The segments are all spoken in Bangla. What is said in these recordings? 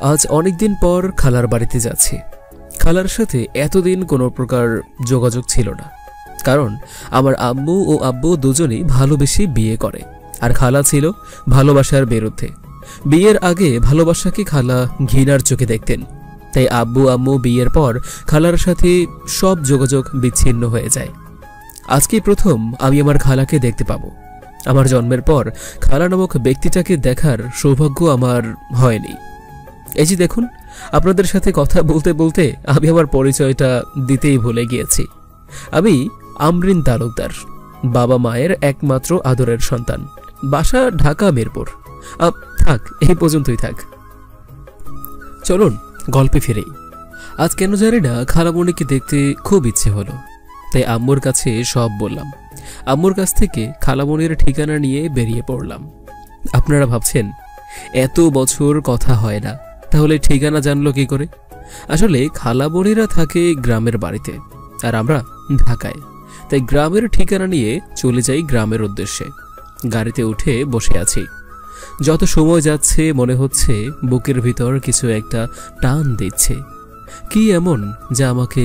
আজ অনেকদিন পর খালার বাড়িতে যাচ্ছি। খালার সাথে এতদিন কোনো প্রকার যোগাযোগ ছিল না, কারণ আমার আম্মু ও আব্বু দুজনেই ভালোবেসে বিয়ে করে, আর খালা ছিল ভালোবাসার বিরুদ্ধে। বিয়ের আগে ভালোবাসাকে খালা ঘৃণার চোখে দেখতেন, তাই আব্বু আম্মু বিয়ের পর খালার সাথে সব যোগাযোগ বিচ্ছিন্ন হয়ে যায়। আজকেই প্রথম আমি আমার খালাকে দেখতে পাবো। আমার জন্মের পর খালা নামক ব্যক্তিটাকে দেখার সৌভাগ্য আমার হয়নি। এই যে দেখুন, আপনাদের সাথে কথা বলতে বলতে আমি আমার পরিচয়টা দিতেই ভুলে গিয়েছি। আমি আমরিন তালুকদার, বাবা মায়ের একমাত্র আদরের সন্তান। বাসা ঢাকা মিরপুর। থাক, এই পর্যন্তই থাক। চলুন গল্পে ফিরেই। আজ কেন জানি না খালামণিকে দেখতে খুব ইচ্ছে হলো, তাই আম্মুর কাছে সব বললাম। আম্মুর কাছ থেকে খালামণির ঠিকানা নিয়ে বেরিয়ে পড়লাম। আপনারা ভাবছেন এত বছর কথা হয় না, তাহলে ঠিকানা জানলো কি করে? আসলে খালামণিরা থাকে গ্রামের বাড়িতে, আর আমরা ঢাকায়, তাই গ্রামের ঠিকানা নিয়ে চলে যাই গ্রামের উদ্দেশ্যে। গাড়িতে উঠে বসে আছি। যত সময় যাচ্ছে মনে হচ্ছে বুকের ভিতর কিছু একটা টান দিচ্ছে। কি এমন যা আমাকে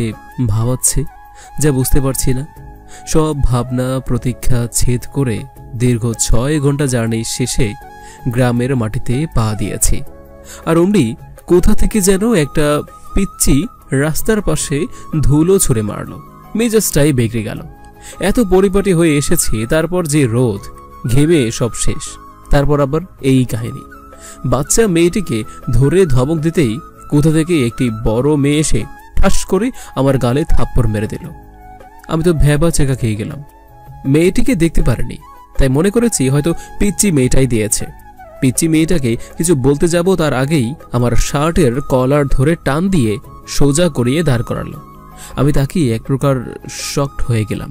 ভাবাচ্ছে, যা বুঝতে পারছি না। সব ভাবনা প্রতীক্ষা ছেদ করে দীর্ঘ 6 ঘন্টা জার্নি শেষে গ্রামের মাটিতে পা দিয়েছি। আর অমনি কোথা থেকে যেন একটা পিচ্চি রাস্তার পাশে ধুলো ছুঁড়ে মারল। মেজাজটাই বেগড়ে গেল। এত পরিপাটি হয়ে এসেছি, তারপর যে রোদ, ঘেমে সব শেষ। তারপর আবার এই কাহিনী। বাচ্চা মেয়েটিকে ধরে ধমক দিতেই কোথা থেকে একটি বড় মেয়ে এসে ঠাস করে আমার গালে থাপ্পড় মেরে দিল। আমি তো ভ্যাবা চেকা খেয়ে গেলাম। মেয়েটিকে দেখতে পারিনি, তাই মনে করেছি হয়তো পিচ্চি মেয়েটাই দিয়েছে। পিচ্চি মেয়েটাকে কিছু বলতে যাব তার আগেই আমার শার্টের কলার ধরে টান দিয়ে সোজা করিয়ে দাঁড় করালো। আমি তাকিয়ে এক প্রকার শকড হয়ে গেলাম।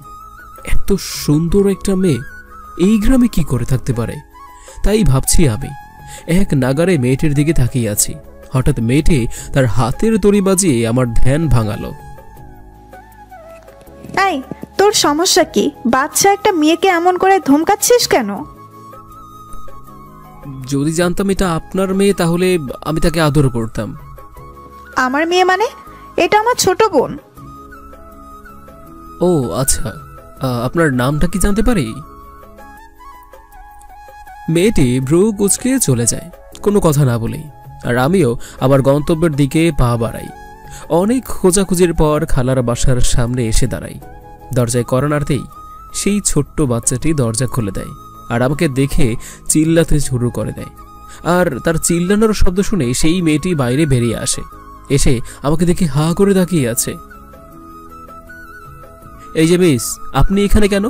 এত সুন্দর একটা মেয়ে এই গ্রামে কি করে থাকতে পারে? তাই ভাবছি আমি। এক নাগারে মেয়েটির দিকে তাকিয়ে আছি। হঠাৎ মেয়েটি তার হাতের দড়ি বাজিয়ে আমার ধ্যান ভাঙালো। এই, তোর সমস্যা কি? বাচ্চা একটা মেয়েকে এমন করে ধমকাচ্ছিস কেন? যদি জানতাম এটা আপনার মেয়ে, তাহলে আমি তাকে আদর করতাম। আমার মেয়ে মানে? এটা আমার ছোট বোন। ও আচ্ছা, আপনার নামটা কি জানতে পারি? মেয়েটি ভ্রু কুঁচকে চলে যায় কোনো কথা না বলেই, আর আমিও আবার গন্তব্যের দিকে পা বাড়াই। অনেক খোঁজাখুঁজির পর খালার বাসার সামনে এসে দাঁড়াই। দরজায় কড়া নাড়তেই সেই ছোট্ট বাচ্চাটি দরজা খুলে দেয় আর আমাকে দেখে চিল্লাতে শুরু করে দেয়। আর তার চিল্লানোর শব্দ শুনে সেই মেয়েটি বাইরে বেরিয়ে আসে। এসে আমাকে দেখে হা করে তাকিয়ে আছে। এই যে মিস, আপনি এখানে কেন?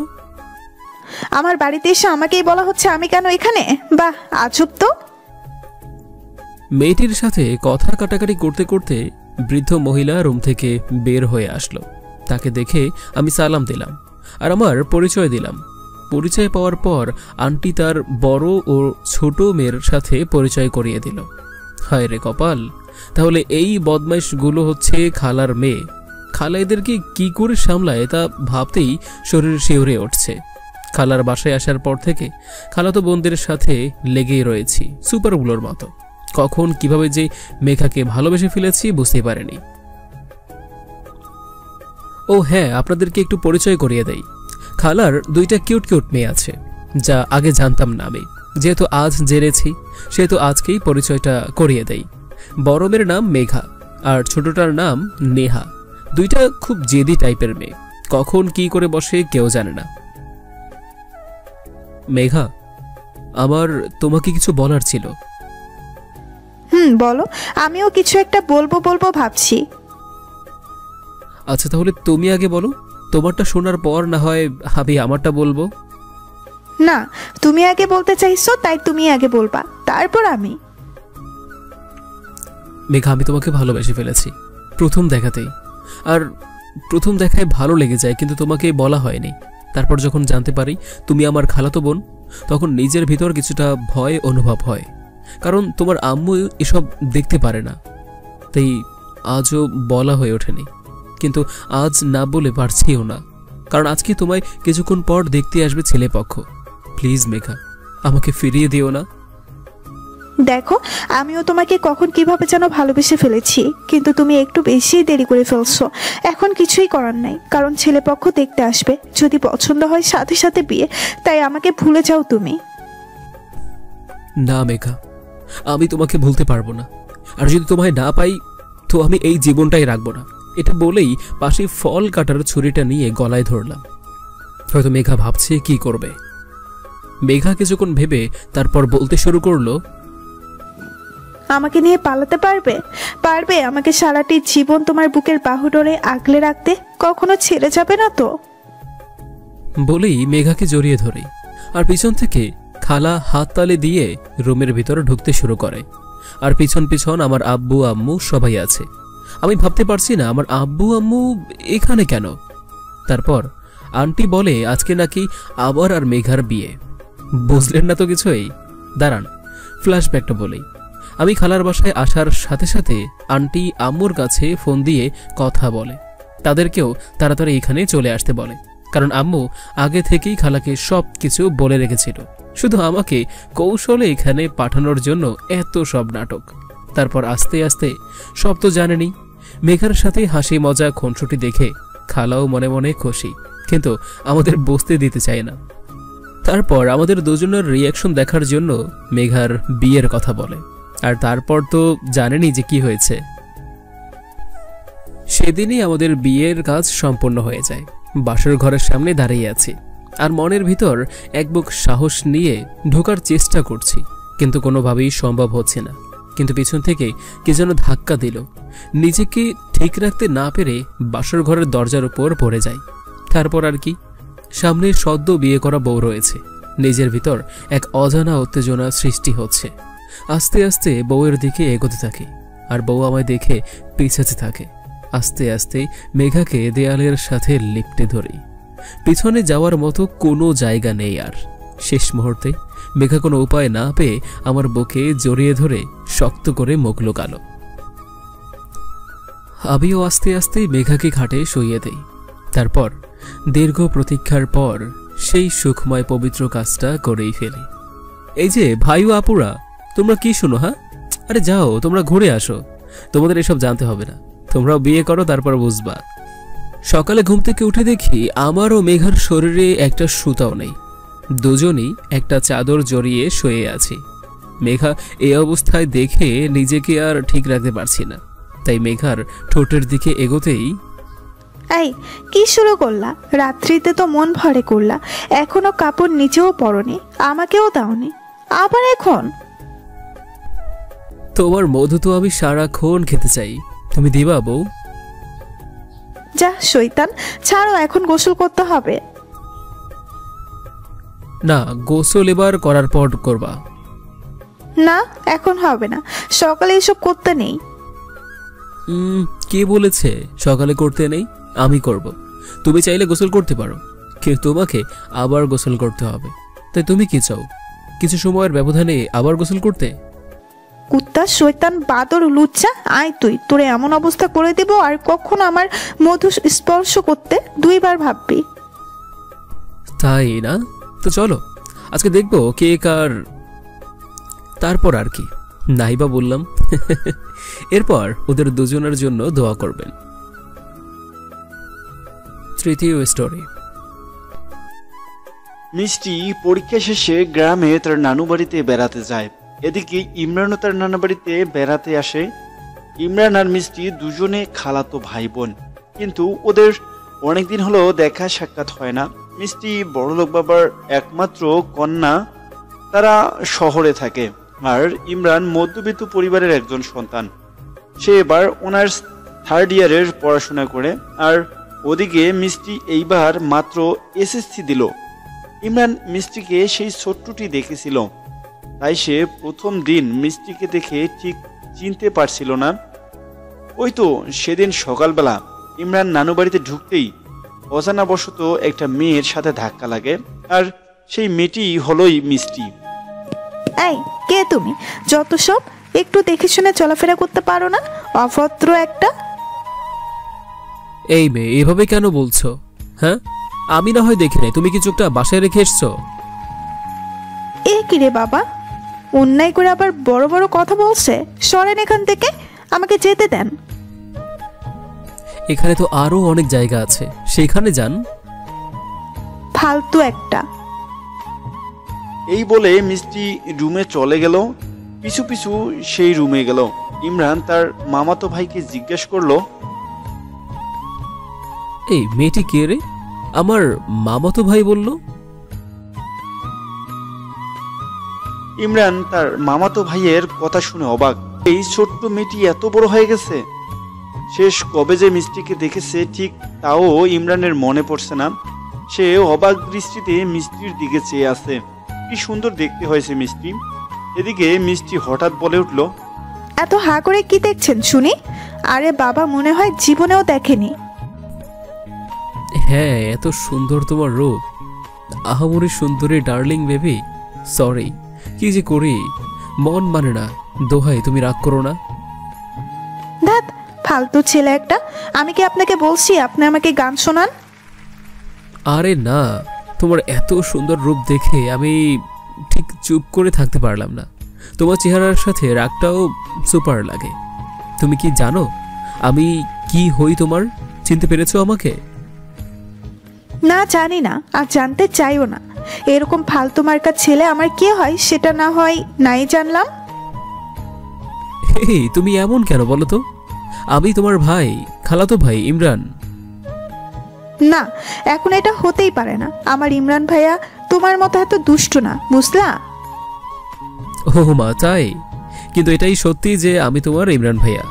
আমার বাড়িতে এসে আমাকেই বলা হচ্ছে আমি কেন এখানে? বাহ, আজব তো। মেয়েটির সাথে কথা কাটাকাটি করতে করতে বৃদ্ধ মহিলা রুম থেকে বের হয়ে আসলো। তাকে দেখে আমি সালাম দিলাম আর আমার পরিচয় দিলাম। পরিচয় পাওয়ার পর আন্টি তার বড় ও ছোট মেয়ের সাথে পরিচয় করিয়ে দিল। হায় রে কপাল, তাহলে এই বদমাইশগুলো হচ্ছে খালার মেয়ে। খালা এদেরকে কি করে সামলায় তা ভাবতেই শরীর শিউরে উঠছে। খালার বাসায় আসার পর থেকে খালাতো বোনদের সাথে লেগেই রয়েছি সুপারগুলোর মতো। কখন কিভাবে যে মেঘাকে ভালোবেসে ফেলেছি বুঝতে পারিনি। ও হ্যাঁ, আপনাদেরকে একটু পরিচয় করিয়ে দেই। খালার 2টা কিউট কিউট মেয়ে আছে, যা আগে জানতাম না আমি। যেহেতু আজ জেনেছি, সেহেতু আজকেই পরিচয়টা করিয়ে দেই। বড় মেয়ের নাম মেঘা আর ছোটটার নাম নেহা। 2টা খুব জেদি টাইপের মেয়ে, কখন কি করে বসে কেউ জানে না। মেঘা, আমার তোমাকে কিছু বলার ছিল। বলো। আমিও কিছু একটা বলবো ভাবছি। আচ্ছা, তাহলে তুমি আগে বলো। তোমারটা শোনার পর না হয় আমি আমারটা বলবো। না, তুমি আগে বলতে চাইছো, তাই তুমি আগে বলবা, তারপর আমি। মেঘা, আমি তোমাকে ভালোবেসে ফেলেছি প্রথম দেখাতেই। আর প্রথম দেখায় ভালো লেগে যায়, কিন্তু তোমাকে বলা হয়নি। তারপর যখন জানতে পারি তুমি আমার খালাতো বোন, তখন নিজের ভিতর কিছুটা ভয় অনুভব হয়। কারণ তোমার আম্মু এসব দেখতে পারে না, তাই আজও বলা হয়ে ওঠেনি। কিন্তু আজ না বলে পারছিও না, কারণ আজকে তোমায় কিছুক্ষণ পর দেখতে আসবে ছেলেপক্ষ। প্লিজ মেঘা, আমাকে ফিরিয়ে দিও না। দেখো, আমিও তোমাকে কখন কিভাবে যেন ভালোবেসে ফেলেছি, কিন্তু তুমি একটু বেশি দেরি করে ফেলছো। এখন কিছুই করার নাই, কারণ ছেলেপক্ষ দেখতে আসবে। যদি পছন্দ হয় সাথে সাথে বিয়ে, তাই আমাকে ভুলে যাও তুমি। না মেঘা, আমি তোমাকে ভুলতে পারবো না। আর যদি তোমায় না পাই তো আমি এই জীবনটাই রাখবো না। এটা বলেই পাশে ফল কাটার ছুরিটা নিয়ে গলায় ধরলাম। হয়তো মেঘা ভাবছে কি করবে। মেঘা কিছুক্ষণ ভেবে তারপর বলতে শুরু করলো, আমাকে নিয়ে পালাতে পারবে? পারবে আমাকে সারাটি জীবন তোমার বুকের বাহুডোরে আগলে রাখতে? কখনো ছেড়ে যাবে না তো? বলেই মেঘাকে জড়িয়ে ধরে আর পিছন থেকে খালা হাততালি দিয়ে রুমের ভিতরে ঢুকতে শুরু করে। আর পিছন পিছন আমার আব্বু আম্মু সবাই আছে। আমি ভাবতে পারছি না আমার আব্বু আম্মু এখানে কেন। তারপর আন্টি বলে আজকে নাকি আবার আর মেঘার বিয়ে। বুঝলেন না তো কিছুই? দাঁড়ান, ফ্ল্যাশব্যাকটা বলেই। আমি খালার বাসায় আসার সাথে সাথে আন্টি আম্মুর কাছে ফোন দিয়ে কথা বলে, তাদেরকেও তাড়াতাড়ি এখানে চলে আসতে বলে, কারণ আম্মু আগে থেকেই খালাকে সব কিছু বলে রেখেছিল। শুধু আমাকে কৌশলে এখানে পাঠানোর জন্য এত সব নাটক। তারপর আস্তে আস্তে সব তো জানেনি। মেঘার সাথে হাসি মজা খুনসুটি দেখে খালাও মনে মনে খুশি, কিন্তু আমাদের বসতে দিতে চায় না। তারপর আমাদের দুজনের রিয়াকশন দেখার জন্য মেঘার বিয়ের কথা বলে। আর তারপর তো জানেনি যে কি হয়েছে। সেদিনই আমাদের বিয়ের কাজ সম্পন্ন হয়ে যায়। বাসর ঘরের সামনে দাঁড়িয়ে আছি আর মনের ভিতর এক বুক সাহস নিয়ে ঢোকার চেষ্টা করছি, কিন্তু কোনোভাবেই সম্ভব হচ্ছে না। কিন্তু পিছন থেকে কে যেন ধাক্কা দিল। নিজেকে ঠিক রাখতে না পেরে বাসর ঘরের দরজার উপর পড়ে যাই। তারপর আর কি, সামনে সদ্য বিয়ে করা বউ রয়েছে। নিজের ভিতর এক অজানা উত্তেজনা সৃষ্টি হচ্ছে। আস্তে আস্তে বউয়ের দিকে এগোতে থাকে আর বউ আমায় দেখে পিছাতে থাকে। আস্তে আস্তে মেঘাকে দেয়ালের সাথে লিপটে ধরি। পিছনে যাওয়ার মতো কোনো জায়গা নেই আর। শেষ মুহূর্তে মেঘা কোনো উপায় না পেয়ে আমার বুকে জড়িয়ে ধরে শক্ত করে মুখ লুকালো। আমিও আস্তে আস্তে মেঘাকে খাটে শুইয়ে দেই। তারপর দীর্ঘ প্রতীক্ষার পর সেই সুখময় পবিত্র কাজটা করেই ফেলি। এই যে ভাই ও আপুরা, তোমরা কি শুনো? হ্যাঁ, আরে যাও, তোমরা ঘুরে আসো। তোমাদের এসব জানতে হবে না, তোমরাও বিয়ে করো, তারপর বুঝবা। সকালে ঘুম থেকে উঠে দেখি আমার ও মেঘার শরীরে একটা সুতাও নেই। দুজনই একটা চাদর জড়িয়ে শুয়ে আছি। মেঘা এই অবস্থায় দেখে নিজেকে আর ঠিক রাখতে পারছি না, তাই মেঘার ঠোঁটের দিকে এগোতেই, এই কি শুরু করলা? রাত্রিতে তো মন ভরে করলা, এখনো কাপড় নিচেও পরনি, আমাকেও দাওনি, আবার এখন? তোমার মধু তো আমি সারাক্ষণ খেতে চাই, তুমি দিবা বউ? যা শয়তান, ছাড়ো, এখন গোসল করতে হবে। না, গোসল এবার করার পর করবা। না, এখন হবে না, সকালে এসব করতে নেই। কে বলেছে সকালে করতে নেই? আমি করব। তুমি চাইলে গোসল করতে পারো, কিন্তু তোমাকে আবার গোসল করতে হবে। তাই তুমি কি চাও, কিছু সময়ের ব্যবধানে আবার গোসল করতে? কুত্তা, শয়তান, বাদর, লুচ্চা, আয় তুই, তোরে এমন অবস্থা করে দেব আর কখনো আমার মধু স্পর্শ করতে দুইবার ভাববি। তাই না? তো চলো আজকে দেখবো কে কার। তারপর আর কি, নাইবা বললাম। এরপর ওদের দুজনের জন্য দোয়া করবেন। তৃতীয় স্টোরি। মিষ্টি পরীক্ষা শেষে গ্রামে তার নানু বাড়িতে বেড়াতে যায়। এদিকে ইমরানও তার নানা বাড়িতে বেড়াতে আসে। ইমরান আর মিষ্টি দুজনে খালাতো ভাই বোন, কিন্তু ওদের অনেকদিন হলো দেখা সাক্ষাৎ হয় না। মিষ্টি বড়লোক বাবার একমাত্র কন্যা, তারা শহরে থাকে, আর ইমরান মধ্যবিত্ত পরিবারের একজন সন্তান। সে এবার অনার্স থার্ড ইয়ারের পড়াশোনা করে, আর ওদিকে মিষ্টি এইবার মাত্র এসএসসি দিল। ইমরান মিষ্টিকে সেই ছোট্টটি দেখেছিল, তাই সে প্রথম দিন মিষ্টিকে দেখে ঠিক চিনতে পারছিল না। ওই তো সেদিন সকালবেলা ইমরান নানু বাড়িতে ঢুকতেই অজানাবশত একটা মেয়ের সাথে ধাক্কা লাগে, আর সেই মেয়েটি হলোই মিষ্টি। এই কে তুমি? যত সব, একটু দেখে শুনে চলাফেরা করতে পারো না? অভদ্র একটা। এই মেয়ে, এভাবে কেন বলছো? হ্যাঁ, আমি না হয় দেখি নাই, তুমি কি চোখটা বাসায় রেখে এসছো? এ কি রে বাবা? অন্যায় করে আবার বড় বড় কথা বলছে। সরেন এখান থেকে, আমাকে যেতে দেন। এখানে তো আরো অনেক জায়গা আছে, সেখানে যান। ফালতু একটা। এই বলে মিষ্টি রুমে চলে গেল। পিছু পিছু সেই রুমে গেল। ইমরান তার মামাতো ভাইকে জিজ্ঞেস করলো, এই মেয়েটি কে রে? আমার মামাতো ভাই বলল। ইমরান তার মামাতো ভাইয়ের কথা শুনে অবাক। এই ছোট্ট মেয়েটি এত বড় হয়ে গেছে। শেষ কবে যে মিষ্টিকে দেখেছে ঠিক তাও ইমরানের মনে পড়ছে না। সে অবাক দৃষ্টিতে মিষ্টির দিকে চেয়ে আছে। কি সুন্দর দেখতে হয়েছে মিষ্টি। এদিকে মিষ্টি হঠাৎ বলে উঠল, এত হা করে কি দেখছেন শুনি? আরে বাবা, মনে হয় জীবনেও দেখেনি। হ্যাঁ, এত সুন্দর তোমার রূপ। আহামরি সুন্দরী ডার্লিং বেবি। সরি, কি যে করি, মন মানে না। দোহাই, তুমি রাগ করো না। ধ্যাত, ফালতু ছেলে একটা। আমি কি আপনাকে বলছি আপনি আমাকে গান শোনান? আরে না, তোমার এত সুন্দর রূপ দেখে আমি ঠিক চুপ করে থাকতে পারলাম না। তোমার চেহারার সাথে রাগটাও সুপার লাগে। তুমি কি জানো আমি কি হই তোমার? চিনতে পেরেছো আমাকে? না, জানি না, আর জানতে চাইও না। এরকম ফালতু মার্কা ছেলে আমার কে হয় সেটা না হয় নাই জানলাম। এই তুমি এমন কেন বলো তো? আমি তোমার ভাই, খালাতো ভাই ইমরান। না, এখন এটা হতেই পারে না। আমার ইমরান ভাইয়া তোমার মতো এত দুষ্ট না, বুঝলা? ও মা, তাই? কিন্তু এটাই সত্যি যে আমি তোমার ইমরান ভাইয়া।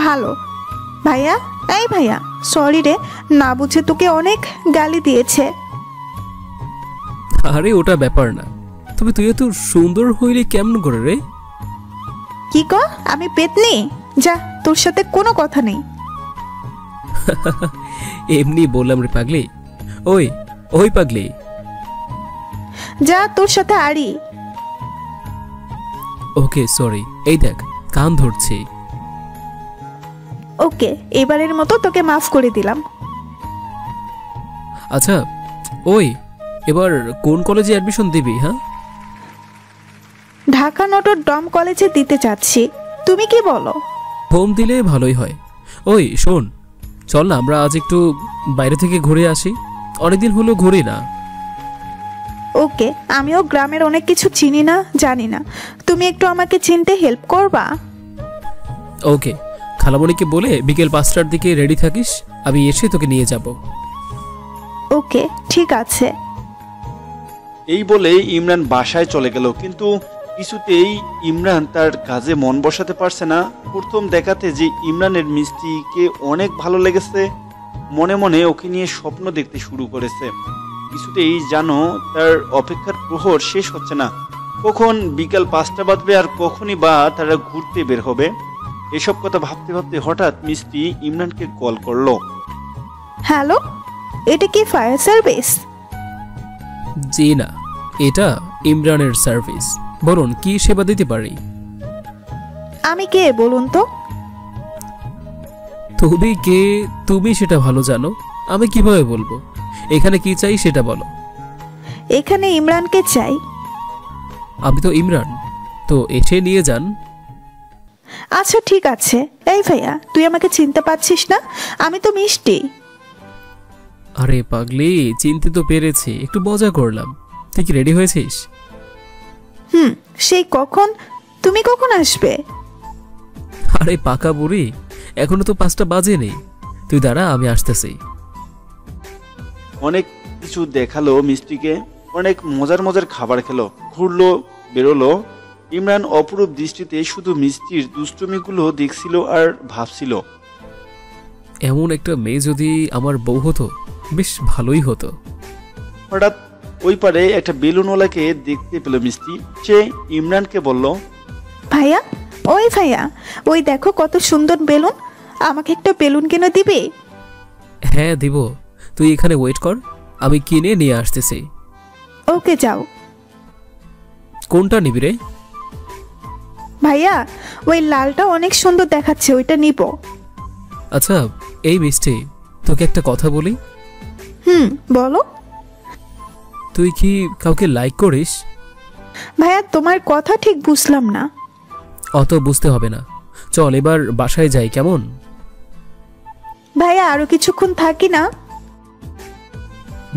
ভালো। ভাইয়া, এই ভাইয়া, সরি রে, না বুঝে তোকে অনেক গালি দিয়েছে। আরে ওটা ব্যাপার না। তবে তুই এত সুন্দর হইলে কেমন করে রে? কি ক? আমি পেতনি? যা, তোর সাথে কোনো কথা নেই। এমনি বললাম রে পাগলি। ওই ওই পাগলি, যা, তোর সাথে আড়ি। ওকে সরি। এই দেখ, কান ধরছি। ওকে, এবারের মতো তোকে মাফ করে দিলাম। আচ্ছা, ওই এবার কোন কলেজে অ্যাডমিশন দিবি? হ্যাঁ, ঢাকা নটর ডম কলেজে দিতে চাচ্ছি। তুমি কি বলো? হোম দিলে ভালোই হয়। ওই শোন, চল না আমরা আজ একটু বাইরে থেকে ঘুরে আসি। অনেকদিন হলো ঘুরি না। ওকে, আমিও গ্রামের অনেক কিছু চিনি না, জানি না। তুমি একটু আমাকে চিনতে হেল্প করবা? ওকে, খালামণিকে বলে বিকেল 5টার দিকে রেডি থাকিস, আমি এসে তোকে নিয়ে যাব। ওকে, ঠিক আছে। এই বলে ইমরান বাসায় চলে গেল। কিন্তু কিছুতেই ইমরান তার কাজে মন বসাতে পারছে না। প্রথম দেখাতে যে ইমরানের মিষ্টিকে অনেক ভালো লেগেছে, মনে মনে ওকে নিয়ে স্বপ্ন দেখতে শুরু করেছে। কিছুতেই জানো তার অপেক্ষার প্রহর শেষ হচ্ছে না। কখন বিকাল 5টা বাজবে আর কখনই বা তারা ঘুরতে বের হবে। এসব কথা ভাবতে ভাবতে হঠাৎ মিষ্টি ইমরানকে কল করলো। হ্যালো, এটা কি ফায়ার সার্ভিস? জি না, এটা ইমরানের সার্ভিস। বলুন, কি সেবা দিতে পারি? আমি কে বলুন তো? তুমি কে তুমি সেটা ভালো জানো, আমি কিভাবে বলবো? এখানে কি চাই সেটা বলো। এখানে ইমরানকে চাই। আমি তো ইমরান, তো এসে নিয়ে যান। আচ্ছা ঠিক আছে। এই ভাইয়া, তুই আমাকে চিনতে পারছিস না? আমি তো মিষ্টি। আরে পাগলি, চিনতে তো পেরেছি, একটু মজা করলাম। তুই কি রেডি হয়েছিস? সেই কখন? তুমি কখন আসবে? আরে পাকা বুড়ি, এখনো তো 5টা বাজেনি। তুই দাঁড়া, আমি আসতেছি। অনেক কিছু দেখালো মিষ্টিকে, অনেক মজার মজার খাবার খেলো, ঘুরলো, বেরোলো। ইমরান অপরূপ দৃষ্টিতে শুধু মিষ্টির দুষ্টুমিগুলো দেখছিল আর ভাবছিল, এমন একটা মেয়ে যদি আমার বউ হতো বেশ ভালোই হতো। হঠাৎ ওই পারে একটা বেলুনওয়ালাকে দেখতে পেল মিষ্টি। সে ইমরানকে বলল, ভাইয়া, ওই ভাইয়া, ওই দেখো কত সুন্দর বেলুন। আমাকে একটা বেলুন কিনে দিবে? হ্যাঁ দিব, তুই এখানে ওয়েট কর, আমি কিনে নিয়ে আসতেছি। ওকে, যাও। কোনটা নিবি রে? ভাইয়া, ওই লালটা অনেক সুন্দর দেখাচ্ছে, ওইটা নিব। আচ্ছা এই মিষ্টি, তোকে একটা কথা বলি। বলো। তুই কি কাউকে লাইক করিস? ভাইয়া তোমার কথা ঠিক বুঝলাম না। অত বুঝতে হবে না, চল এবার বাসায় যাই, কেমন? ভাইয়া আরো কিছুক্ষণ থাকি না?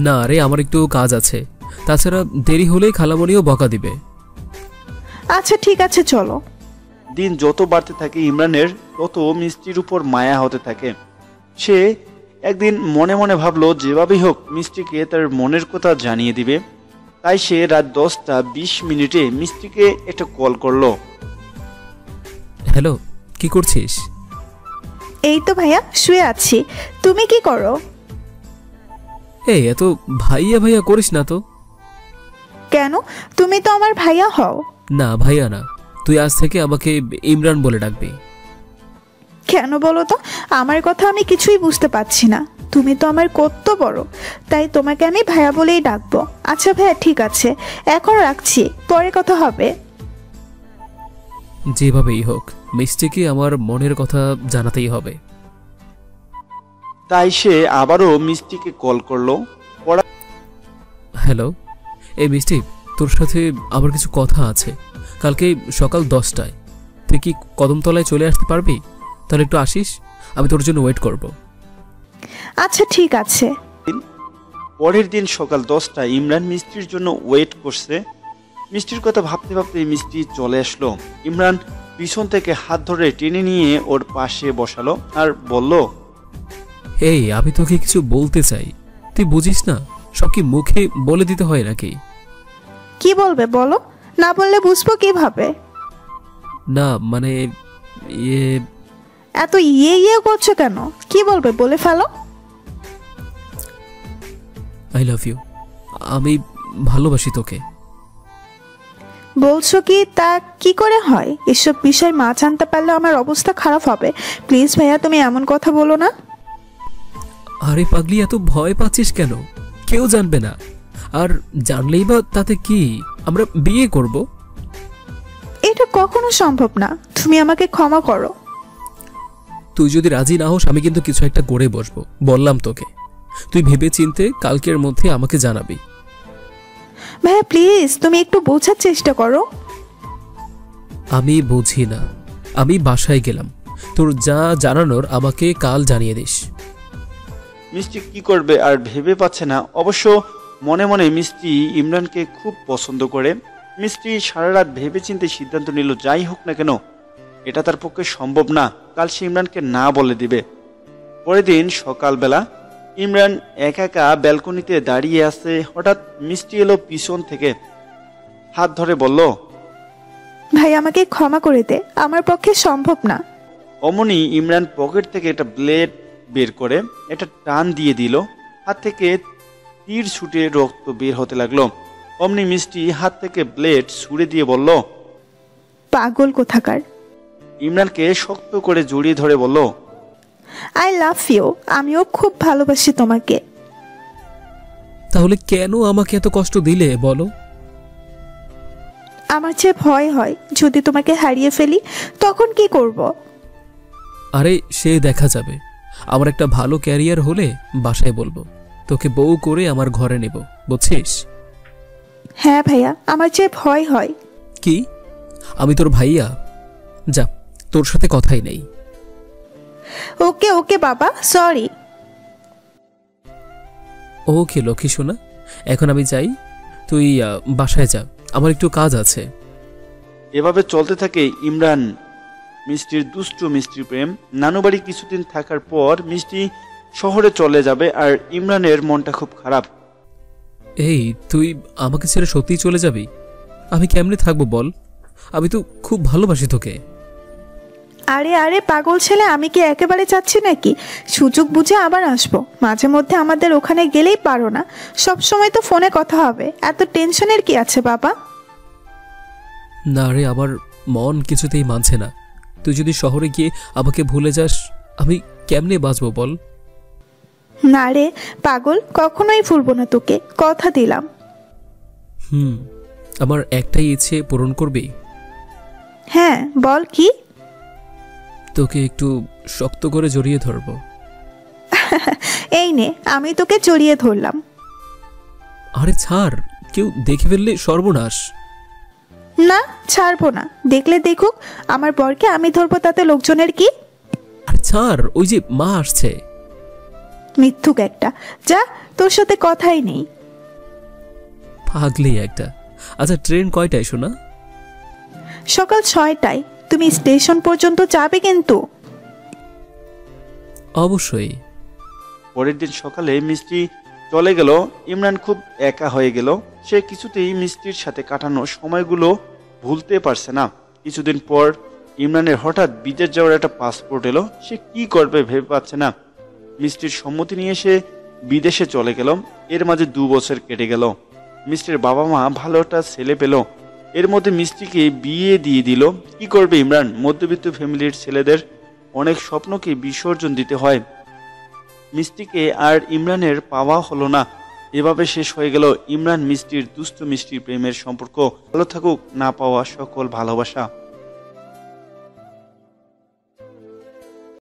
না আরে, আমার একটু কাজ আছে, তাছাড়া দেরি হলেই খালামণিও বকা দিবে। আচ্ছা ঠিক আছে চলো। দিন যত বাড়তে থাকে ইমরানের তত মিষ্টির উপর মায়া হতে থাকে। সে একদিন মনে মনে ভাবলো যেভাবেই হোক মিষ্টিকে তার মনের কথা জানিয়ে দিবে। তাই সে রাত 10:20 মিষ্টিকে একটা কল করলো। হ্যালো, কি করছিস? এই তো ভাইয়া শুয়ে আছি, তুমি কি করো? এই এত ভাইয়া ভাইয়া করিস না তো। কেন, তুমি তো আমার ভাইয়া হও। না ভাইয়া না, তুই আজ থেকে আমাকে ইমরান বলে ডাকবি। কেন বলো তো, আমার কথা আমি কিছুই বুঝতে পারছি না। তুমি তো আমার কত বড়, তাই তোমাকে আমি ভাইয়া বলেই ডাকবো। আচ্ছা ভাইয়া ঠিক আছে, এখন রাখছি, পরে কথা হবে। যেভাবেই হোক মিষ্টিকে আমার মনের কথা জানাতেই হবে। তাই সে আবারও মিষ্টিকে কল করলো। হ্যালো, এই মিষ্টি, তোর সাথে আমার কিছু কথা আছে। কালকে সকাল 10টায় তুই কি কদমতলায় চলে আসতে পারবি? তাহলে একটু আসিস, আমি তোর জন্য ওয়েট করব। আচ্ছা ঠিক আছে। পরের দিন সকাল 10টায় ইমরান মিষ্টির জন্য ওয়েট করছে। মিষ্টির কথা ভাবতে ভাবতে মিষ্টি চলে আসলো। ইমরান পিছন থেকে হাত ধরে টেনে নিয়ে ওর পাশে বসালো আর বলল, এই আমি তোকে কিছু বলতে চাই, তুই বুঝিস না? সব কি মুখে বলে দিতে হয় নাকি? কি বলবে বলো, না বললে বুঝবো কিভাবে? না মানে ইয়ে, এত ইয়ে ইয়ে করছো কেন? কি বলবে বলে ফেলো। আই লাভ ইউ, আমি ভালোবাসি তোকে। বলছো কি, তা কি করে হয়? এসব বিষয় মা জানতে পারলে আমার অবস্থা খারাপ হবে। প্লিজ ভাইয়া তুমি এমন কথা বলো না। আরে পাগলি, এত ভয় পাচ্ছিস কেন? কেউ জানবে না, আর জানলেই বা তাতে কি? আমরা বিয়ে করব। এটা কখনো সম্ভব না, তুমি আমাকে ক্ষমা করো। তুই যদি রাজি না হোস আমি কিন্তু কিছু একটা করে বসবো, বললাম তোকে। তুই ভেবে চিনতে কালকের মধ্যে আমাকে জানাবি। ভাইয়া প্লিজ তুমি একটু বোঝার চেষ্টা করো। আমি বুঝি না, আমি বাসায় গেলাম, তোর যা জানানোর আমাকে কাল জানিয়ে দিস। মিষ্টি কি করবে আর ভেবে পাচ্ছে না। অবশ্য মনে মনে মিষ্টি ইমরানকে খুব পছন্দ করে। মিষ্টি সারা রাত ভেবে চিন্তে সিদ্ধান্ত নিল, যাই হোক না কেন এটা তার পক্ষে সম্ভব না, কাল সে ইমরানকে না বলে দিবে। পরের দিন সকালবেলা ইমরান একা একা ব্যালকনিতে দাঁড়িয়ে আছে। হঠাৎ মিষ্টি এলো পিছন থেকে, হাত ধরে বলল, ভাই আমাকে ক্ষমা করে দে, আমার পক্ষে সম্ভব না। অমনি ইমরান পকেট থেকে একটা ব্লেড বের করে একটা টান দিয়ে দিল। হাত থেকে তীর ছুটে রক্ত বের হতে লাগলো। অমনি মিষ্টি হাত থেকে ব্লেড ছুড়ে দিয়ে বলল, পাগল কোথাকার। ইমরানকে শক্ত করে জড়িয়ে ধরে বলল, আই লাভ ইউ, আমিও খুব ভালোবাসি তোমাকে। তাহলে কেন আমাকে এত কষ্ট দিলে বলো? আমার যে ভয় হয় যদি তোমাকে হারিয়ে ফেলি, তখন কি করব? আরে সে দেখা যাবে, আমার একটা ভালো ক্যারিয়ার হলে বাসায় বলবো, তোকে বউ করে আমার ঘরে নেব, বুঝছিস? হ্যাঁ ভাইয়া, আমার যে ভয় হয়। কি? আমি তোর ভাইয়া? যা, তোর সাথে কথাই নেই। ওকে ওকে বাবা, সরি। ওকে লক্ষ্মী সোনা, এখন আমি যাই, তুই বাসায় যা, আমার একটু কাজ আছে। এভাবে চলতে থাকে ইমরান মিষ্টির দুষ্টু মিষ্টির প্রেম। নানুবাড়ি কিছুদিন থাকার পর মিষ্টি শহরে চলে যাবে আর ইমরানের মনটা খুব খারাপ। এই তুই আমাকে ছেড়ে সত্যিই চলে যাবি? আমি কেমনে থাকবো বল? আমি তো খুব ভালোবাসি তোকে। আরে আরে পাগল ছেলে, আমি কি একেবারে চাচ্ছি নাকি? সুযোগ বুঝে আবার আসবো, মাঝে মধ্যে আমাদের ওখানে গেলেই পারো না? সব সময় তো ফোনে কথা হবে, এত টেনশনের কি আছে বাবা? না রে, আমার মন কিছুতেই মানছে না। তুই যদি শহরে গিয়ে আমাকে ভুলে যাস, আমি কেমনে বাঁচবো বল? না রে পাগল, কখনোই ভুলবো না তোকে, কথা দিলাম। আমার একটাই ইচ্ছে পূরণ করবি? হ্যাঁ বল কি? তোকে একটু শক্ত করে জড়িয়ে ধরবো। এই নে, আমি তোকে জড়িয়ে ধরলাম। আরে ছাড়, কেউ দেখে ফেললে সর্বনাশ। না, ছাড়বো না। দেখলে দেখুক, আমার বরকে আমি ধরবো, তাতে লোকজনের কি? আর ছাড়, ওই যে মা আসছে। মিথ্যুক একটা, যা, তোর সাথে কথাই নেই। পাগলি একটা। আচ্ছা, ট্রেন কয়টায় শোনা? সকাল 6টায়। তুমি স্টেশন পর্যন্ত যাবে কিন্তু। অবশ্যই। পরের দিন সকালে মিষ্টি চলে গেল। ইমরান খুব একা হয়ে গেল। সে কিছুতেই মিষ্টির সাথে কাটানো সময়গুলো ভুলতে পারছে না। কিছুদিন পর ইমরানের হঠাৎ বিদেশ যাওয়ার একটা পাসপোর্ট এলো। সে কি করবে ভেবে পাচ্ছে না। মিষ্টির সম্মতি নিয়ে সে বিদেশে চলে গেল। এর মাঝে 2 বছর কেটে গেল। মিষ্টির বাবা মা ভালো একটা ছেলে পেল। এর মধ্যে মিষ্টিকে বিয়ে দিয়ে দিল। কি করবে ইমরান? মধ্যবিত্ত ফ্যামিলির ছেলেদের অনেক স্বপ্নকে বিসর্জন দিতে হয়। মিষ্টিকে আর ইমরানের পাওয়া হলো না। এভাবে শেষ হয়ে গেল ইমরান মিষ্টির দুষ্টু মিষ্টির প্রেমের সম্পর্ক। ভালো থাকুক না পাওয়া সকল ভালোবাসা।